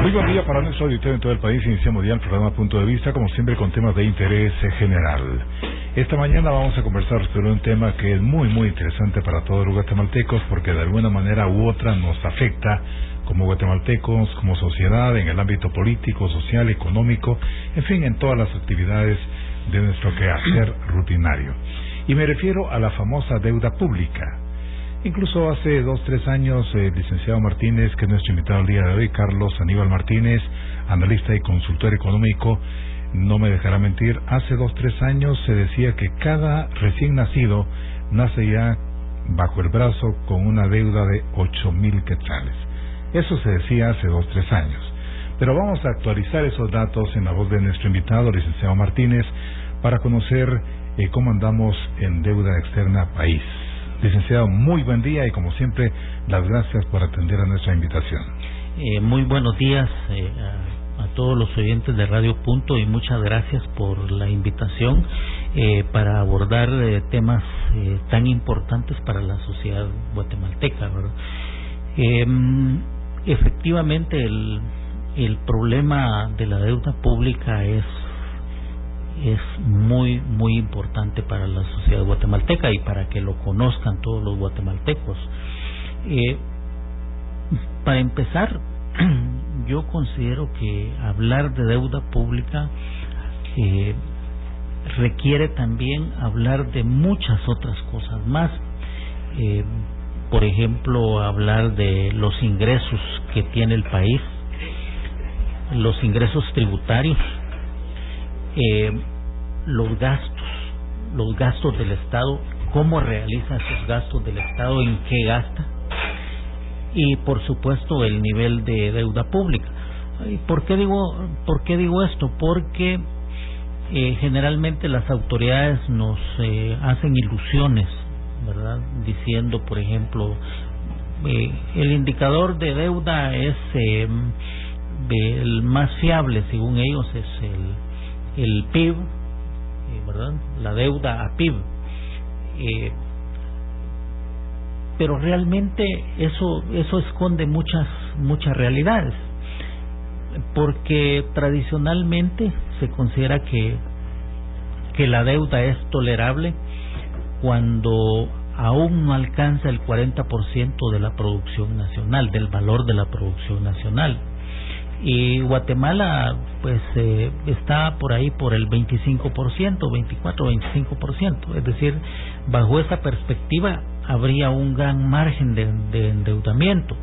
Muy buen día para nuestro auditorio en todo el país. Iniciamos ya el programa Punto de Vista, como siempre con temas de interés general. Esta mañana vamos a conversar sobre un tema que es muy interesante para todos los guatemaltecos, porque de alguna manera u otra nos afecta como guatemaltecos, como sociedad, en el ámbito político, social, económico, en fin, en todas las actividades de nuestro quehacer rutinario. Y me refiero a la famosa deuda pública. Incluso hace 2-3 años, el licenciado Martínez, que es nuestro invitado el día de hoy, Carlos Aníbal Martínez, analista y consultor económico, no me dejará mentir, hace 2-3 años se decía que cada recién nacido nace ya bajo el brazo con una deuda de 8,000 quetzales. Eso se decía hace 2-3 años. Pero vamos a actualizar esos datos en la voz de nuestro invitado, licenciado Martínez, para conocer cómo andamos en deuda externa país. Licenciado, muy buen día y como siempre, las gracias por atender a nuestra invitación. Muy buenos días a todos los oyentes de Radio Punto y muchas gracias por la invitación para abordar temas tan importantes para la sociedad guatemalteca, ¿verdad? Efectivamente, el problema de la deuda pública es muy importante para la sociedad guatemalteca y para que lo conozcan todos los guatemaltecos. Para empezar, yo considero que hablar de deuda pública requiere también hablar de muchas otras cosas más. Por ejemplo, hablar de los ingresos que tiene el país, los ingresos tributarios, los gastos del Estado, cómo realiza esos gastos del Estado, en qué gasta, y por supuesto el nivel de deuda pública. ¿Por qué digo esto? Porque generalmente las autoridades nos hacen ilusiones, ¿verdad? Diciendo, por ejemplo, el indicador de deuda es el más fiable, según ellos, es el PIB, ¿verdad? La deuda a PIB. Pero realmente eso esconde muchas realidades, porque tradicionalmente se considera que la deuda es tolerable cuando aún no alcanza el 40% de la producción nacional, del valor de la producción nacional. Y Guatemala pues está por ahí por el 25%, 24-25%, es decir, bajo esa perspectiva habría un gran margen de endeudamiento,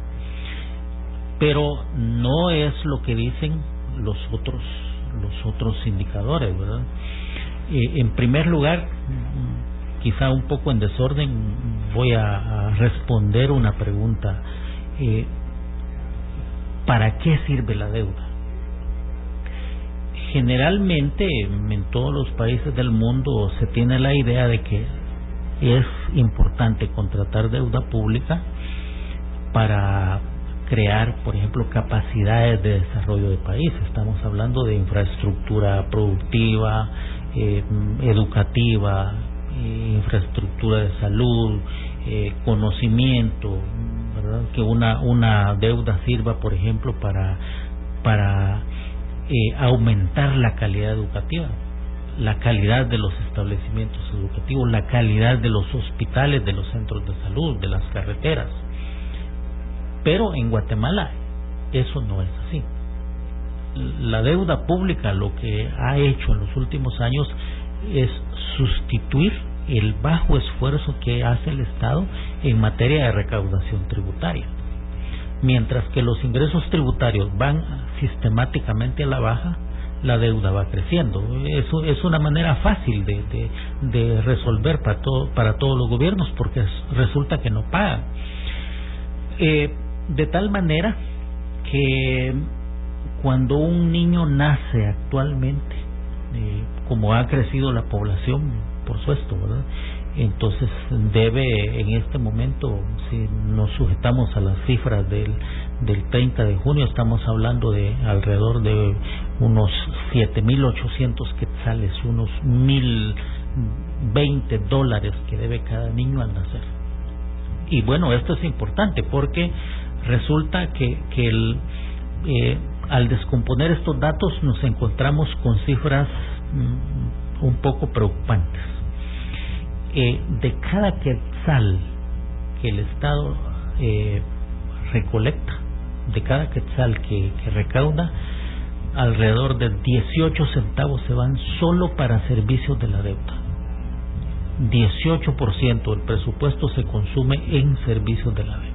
pero no es lo que dicen los otros indicadores, ¿verdad? En primer lugar, quizá un poco en desorden, voy a responder una pregunta. ¿Para qué sirve la deuda? Generalmente en todos los países del mundo se tiene la idea de que es importante contratar deuda pública para crear, por ejemplo, capacidades de desarrollo de país. Estamos hablando de infraestructura productiva, educativa, infraestructura de salud, conocimiento, ¿verdad? Que una deuda sirva, por ejemplo, para aumentar la calidad educativa, la calidad de los establecimientos educativos, la calidad de los hospitales, de los centros de salud, de las carreteras. Pero en Guatemala eso no es así. La deuda pública lo que ha hecho en los últimos años es sustituir el bajo esfuerzo que hace el Estado en materia de recaudación tributaria. Mientras que los ingresos tributarios van sistemáticamente a la baja, la deuda va creciendo. Eso es una manera fácil de resolver para todos los gobiernos, porque resulta que no pagan. De tal manera que cuando un niño nace actualmente, como ha crecido la población, por supuesto, ¿verdad? Entonces debe en este momento, si nos sujetamos a las cifras del 30 de junio, estamos hablando de alrededor de unos 7,800 quetzales, unos $1,020 que debe cada niño al nacer. Y bueno, esto es importante porque resulta que al descomponer estos datos nos encontramos con cifras un poco preocupantes. De cada quetzal que el Estado recolecta, de cada quetzal que recauda, alrededor de 18 centavos se van solo para servicios de la deuda. 18% del presupuesto se consume en servicios de la deuda.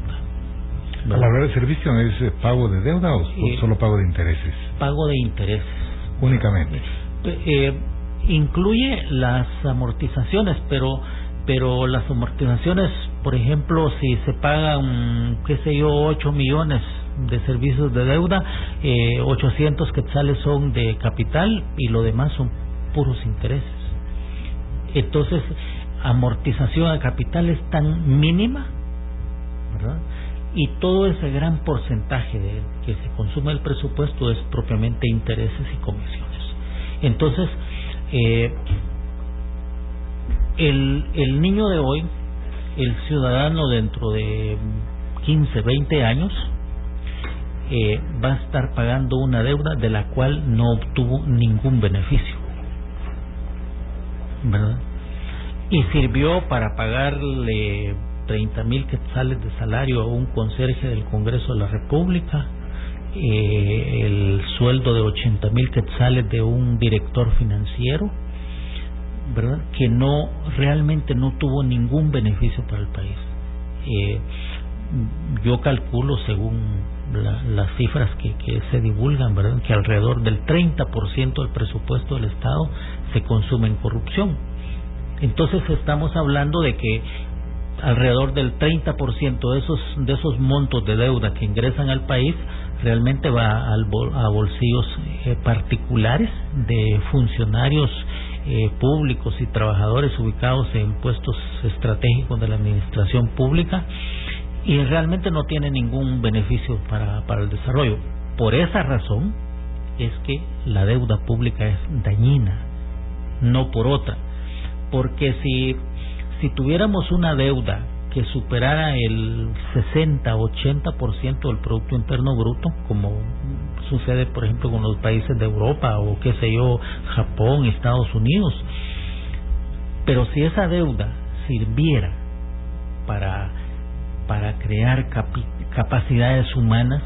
Al hablar de servicio, ¿es pago de deuda o solo pago de intereses? Pago de intereses. Únicamente. Incluye las amortizaciones, pero las amortizaciones, por ejemplo, si se pagan, 8 millones de servicios de deuda, 800 quetzales son de capital y lo demás son puros intereses. Entonces, amortización de capital es tan mínima, ¿verdad? Y todo ese gran porcentaje que se consume el presupuesto es propiamente intereses y comisiones. Entonces, el niño de hoy, el ciudadano dentro de 15, 20 años, va a estar pagando una deuda de la cual no obtuvo ningún beneficio, ¿verdad? Y sirvió para pagarle 30,000 quetzales de salario a un conserje del Congreso de la República, el sueldo de 80,000 quetzales de un director financiero, ¿verdad? Que realmente no tuvo ningún beneficio para el país. Yo calculo, según las cifras que se divulgan, ¿verdad?, que alrededor del 30% del presupuesto del Estado se consume en corrupción. Entonces estamos hablando de que alrededor del 30% de esos montos de deuda que ingresan al país realmente va a bolsillos particulares de funcionarios públicos y trabajadores ubicados en puestos estratégicos de la administración pública, y realmente no tiene ningún beneficio para el desarrollo. Por esa razón es que la deuda pública es dañina, no por otra, porque si tuviéramos una deuda que superara el 60-80% del Producto Interno Bruto, como sucede por ejemplo con los países de Europa o Japón, Estados Unidos, pero si esa deuda sirviera para crear capacidades humanas,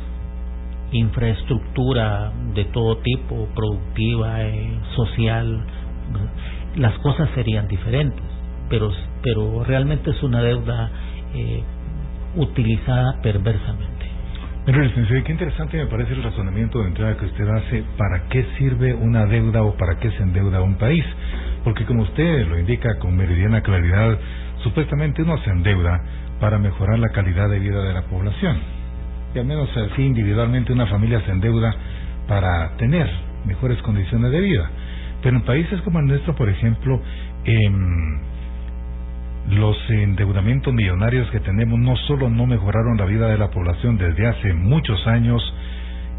infraestructura de todo tipo, productiva, social, las cosas serían diferentes. Pero realmente es una deuda utilizada perversamente. Pero licenciado, qué interesante me parece el razonamiento de entrada que usted hace. ¿Para qué sirve una deuda o para qué se endeuda un país? Porque como usted lo indica con meridiana claridad, supuestamente uno se endeuda para mejorar la calidad de vida de la población, y al menos así individualmente una familia se endeuda para tener mejores condiciones de vida. Pero en países como el nuestro, por ejemplo, los endeudamientos millonarios que tenemos no solo no mejoraron la vida de la población desde hace muchos años,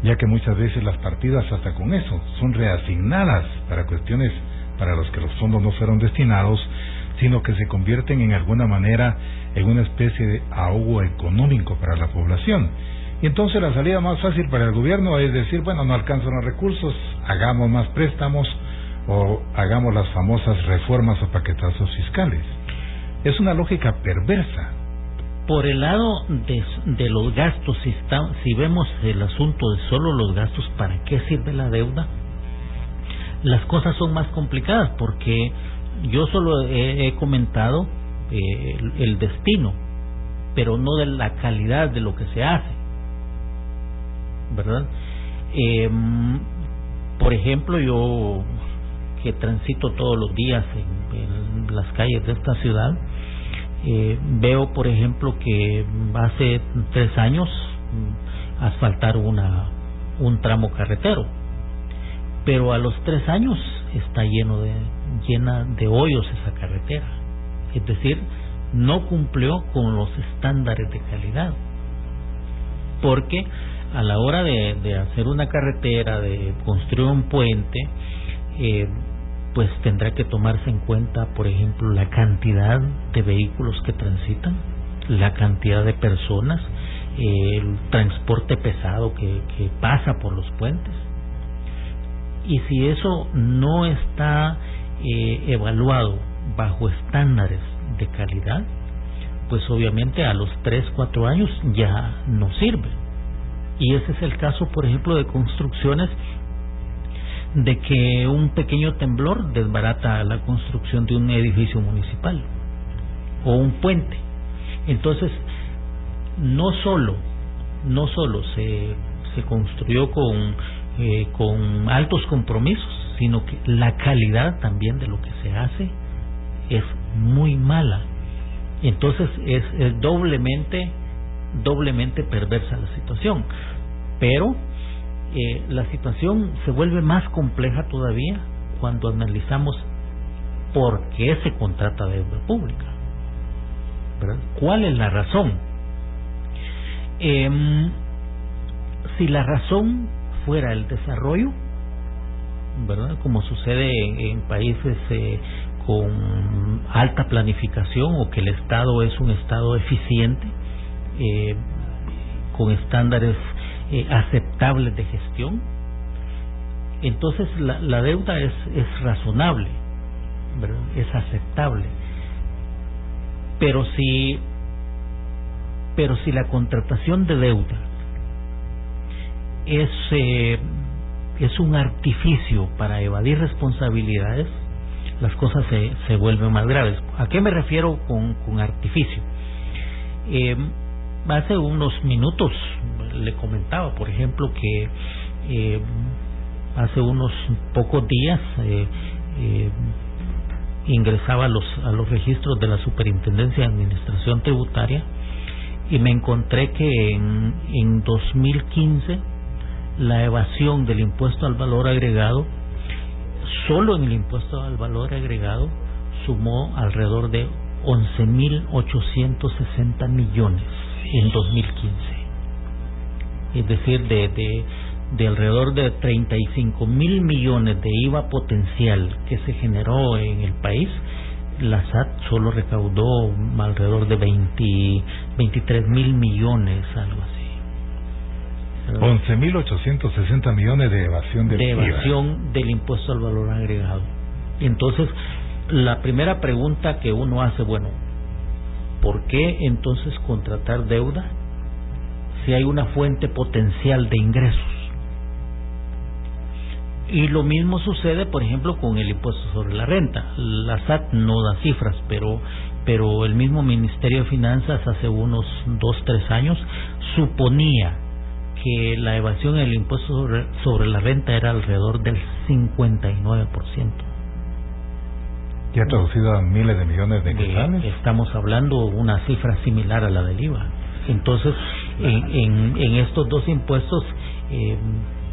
ya que muchas veces las partidas hasta con eso son reasignadas para cuestiones para las que los fondos no fueron destinados, sino que se convierten en alguna manera en una especie de ahogo económico para la población. Y entonces la salida más fácil para el gobierno es decir, bueno, no alcanzan los recursos, hagamos más préstamos o hagamos las famosas reformas o paquetazos fiscales. Es una lógica perversa. Por el lado de los gastos, si vemos el asunto de solo los gastos, ¿para qué sirve la deuda? Las cosas son más complicadas, porque yo solo he comentado el destino, pero no de la calidad de lo que se hace, ¿verdad? Por ejemplo, yo que transito todos los días en las calles de esta ciudad, veo, por ejemplo, que hace 3 años asfaltaron un tramo carretero, pero a los 3 años está llena de hoyos esa carretera. Es decir, no cumplió con los estándares de calidad, porque a la hora de hacer una carretera, de construir un puente, pues tendrá que tomarse en cuenta, por ejemplo, la cantidad de vehículos que transitan, la cantidad de personas, el transporte pesado que pasa por los puentes. Y si eso no está evaluado bajo estándares de calidad, pues obviamente a los 3-4 años ya no sirve. Y ese es el caso, por ejemplo, de construcciones de que un pequeño temblor desbarata la construcción de un edificio municipal o un puente. Entonces, no solo se construyó con altos compromisos, sino que la calidad también de lo que se hace es muy mala. Entonces es doblemente perversa la situación. Pero la situación se vuelve más compleja todavía cuando analizamos por qué se contrata deuda pública, ¿verdad? ¿Cuál es la razón? Si la razón fuera el desarrollo, ¿verdad?, como sucede en países con alta planificación, o que el Estado es un Estado eficiente, con estándares aceptables de gestión, entonces la deuda es razonable, ¿verdad?, es aceptable. Pero si la contratación de deuda es un artificio para evadir responsabilidades, las cosas se vuelven más graves. ¿A qué me refiero con artificio? Hace unos minutos le comentaba, por ejemplo, que hace unos pocos días ingresaba a los registros de la Superintendencia de Administración Tributaria y me encontré que en 2015 la evasión del impuesto al valor agregado, solo en el impuesto al valor agregado, sumó alrededor de 11.860 millones en 2015. Es decir, de alrededor de 35.000 millones de IVA potencial que se generó en el país, la SAT solo recaudó alrededor de 23.000 millones, algo así. 11.860 millones de evasión del impuesto al valor agregado. Entonces, la primera pregunta que uno hace, bueno, ¿por qué entonces contratar deuda si hay una fuente potencial de ingresos? Y lo mismo sucede, por ejemplo, con el impuesto sobre la renta. La SAT no da cifras, pero el mismo Ministerio de Finanzas hace unos 2-3 años suponía que la evasión del impuesto sobre la renta era alrededor del 59%. ¿Ya traducido a miles de millones de quetzales? Estamos hablando de una cifra similar a la del IVA. Entonces, en estos dos impuestos,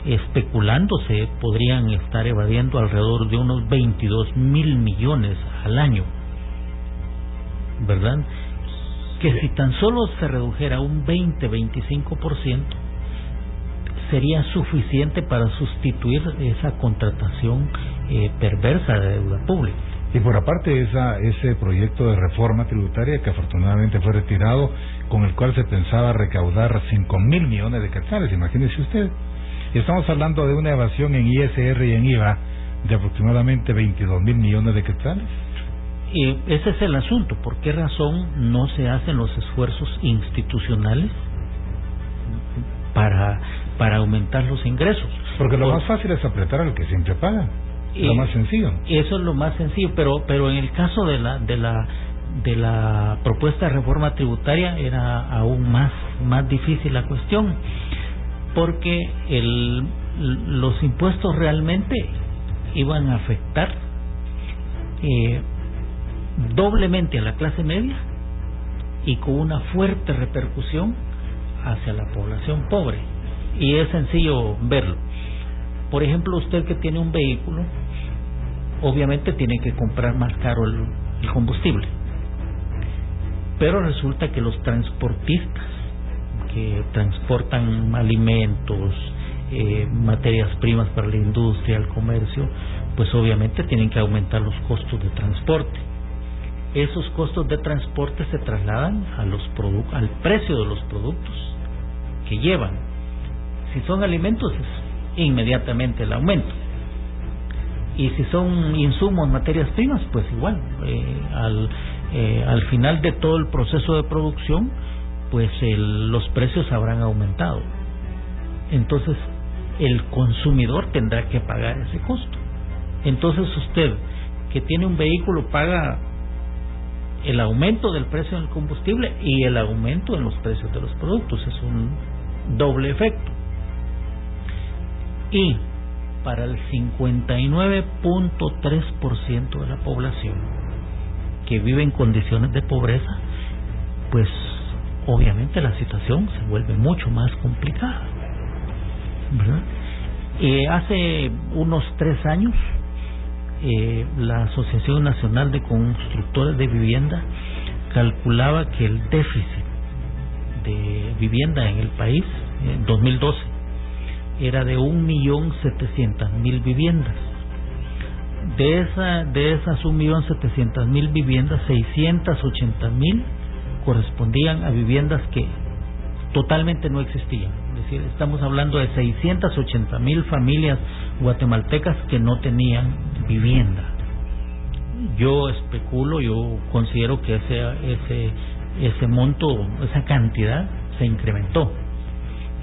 especulándose, podrían estar evadiendo alrededor de unos 22.000 millones al año, ¿verdad? Que si tan solo se redujera un 20-25%, sería suficiente para sustituir esa contratación perversa de deuda pública. Y por aparte ese proyecto de reforma tributaria que afortunadamente fue retirado, con el cual se pensaba recaudar 5.000 millones de quetzales, imagínese usted. Estamos hablando de una evasión en ISR y en IVA de aproximadamente 22.000 millones de quetzales. Y ese es el asunto. ¿Por qué razón no se hacen los esfuerzos institucionales para aumentar los ingresos? Porque lo más fácil es apretar al que siempre paga. Lo más sencillo. Eso es lo más sencillo, pero en el caso de la propuesta de reforma tributaria era aún más difícil la cuestión, porque los impuestos realmente iban a afectar doblemente a la clase media y con una fuerte repercusión hacia la población pobre. Y es sencillo verlo. Por ejemplo, usted que tiene un vehículo, obviamente tiene que comprar más caro el combustible, pero resulta que los transportistas que transportan alimentos, materias primas para la industria, el comercio, pues obviamente tienen que aumentar los costos de transporte. Esos costos de transporte se trasladan a al precio de los productos que llevan. Si son alimentos, es inmediatamente el aumento. Y si son insumos, materias primas, pues igual. Al final de todo el proceso de producción, pues los precios habrán aumentado. Entonces, el consumidor tendrá que pagar ese costo. Entonces, usted que tiene un vehículo paga el aumento del precio del combustible y el aumento en los precios de los productos. Es un doble efecto. Y para el 59.3% de la población que vive en condiciones de pobreza, pues obviamente la situación se vuelve mucho más complicada, ¿verdad? Hace unos 3 años la Asociación Nacional de Constructores de Vivienda calculaba que el déficit de vivienda en el país en 2012 era de 1.700.000 viviendas. De esas 1.700.000 viviendas, 680.000 correspondían a viviendas que totalmente no existían. Es decir, estamos hablando de 680.000 familias guatemaltecas que no tenían vivienda. Yo especulo, yo considero que ese monto, esa cantidad se incrementó.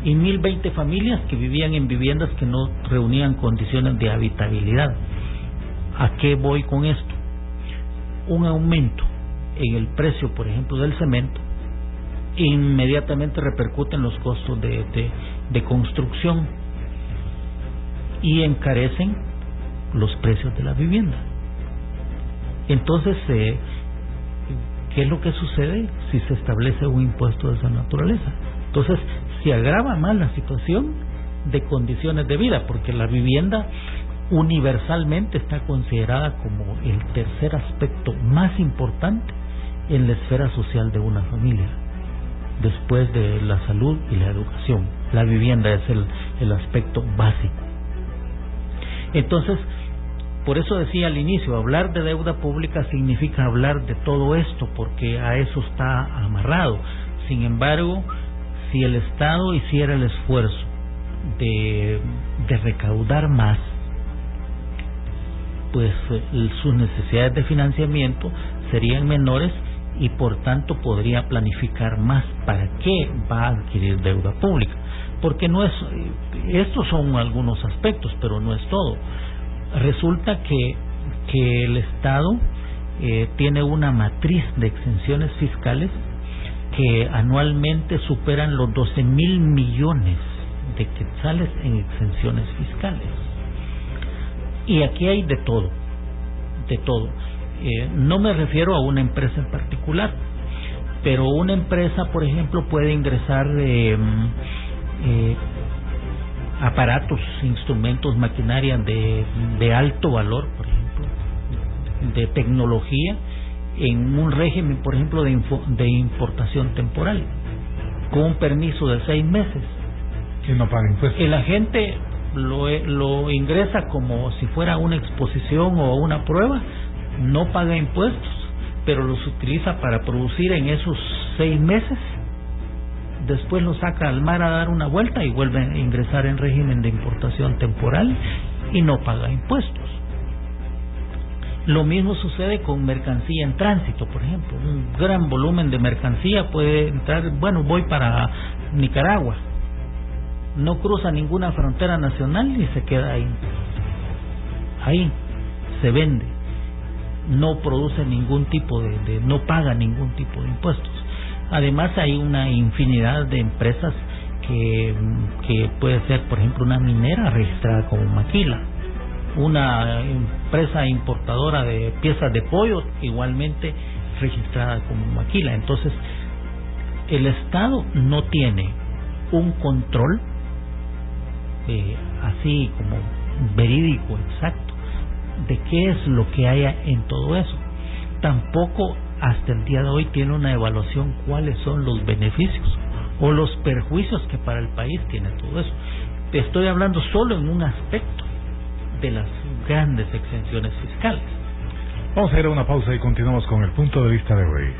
Y 1.020 familias que vivían en viviendas que no reunían condiciones de habitabilidad. ¿A qué voy con esto? Un aumento en el precio, por ejemplo, del cemento inmediatamente repercute en los costos de construcción y encarecen los precios de la vivienda. Entonces, ¿qué es lo que sucede si se establece un impuesto de esa naturaleza? Entonces, se agrava más la situación de condiciones de vida, porque la vivienda universalmente está considerada como el tercer aspecto más importante en la esfera social de una familia, después de la salud y la educación. La vivienda es el aspecto básico. Entonces, por eso decía al inicio, hablar de deuda pública significa hablar de todo esto, porque a eso está amarrado. Sin embargo, si el Estado hiciera el esfuerzo de recaudar más, pues sus necesidades de financiamiento serían menores y por tanto podría planificar más para qué va a adquirir deuda pública, porque no es, estos son algunos aspectos, pero no es todo. Resulta que el Estado tiene una matriz de exenciones fiscales que anualmente superan los 12.000 millones de quetzales en exenciones fiscales. Y aquí hay de todo, de todo. No me refiero a una empresa en particular, pero una empresa, por ejemplo, puede ingresar aparatos, instrumentos, maquinaria de alto valor, por ejemplo, de tecnología, en un régimen, por ejemplo, de importación temporal, con un permiso de 6 meses. Y no paga impuestos. El agente lo ingresa como si fuera una exposición o una prueba, no paga impuestos, pero los utiliza para producir en esos 6 meses, después lo saca al mar a dar una vuelta y vuelve a ingresar en régimen de importación temporal y no paga impuestos. Lo mismo sucede con mercancía en tránsito, por ejemplo. Un gran volumen de mercancía puede entrar, bueno, voy para Nicaragua, no cruza ninguna frontera nacional y se queda ahí. Ahí se vende, no produce ningún tipo no paga ningún tipo de impuestos. Además hay una infinidad de empresas que puede ser, por ejemplo, una minera registrada como maquila, una empresa importadora de piezas de pollo igualmente registrada como maquila. Entonces, el Estado no tiene un control así como verídico, exacto, de qué es lo que haya en todo eso. Tampoco hasta el día de hoy tiene una evaluación cuáles son los beneficios o los perjuicios que para el país tiene todo eso. Te estoy hablando solo en un aspecto de las grandes exenciones fiscales. Vamos a ir a una pausa y continuamos con el punto de vista de hoy.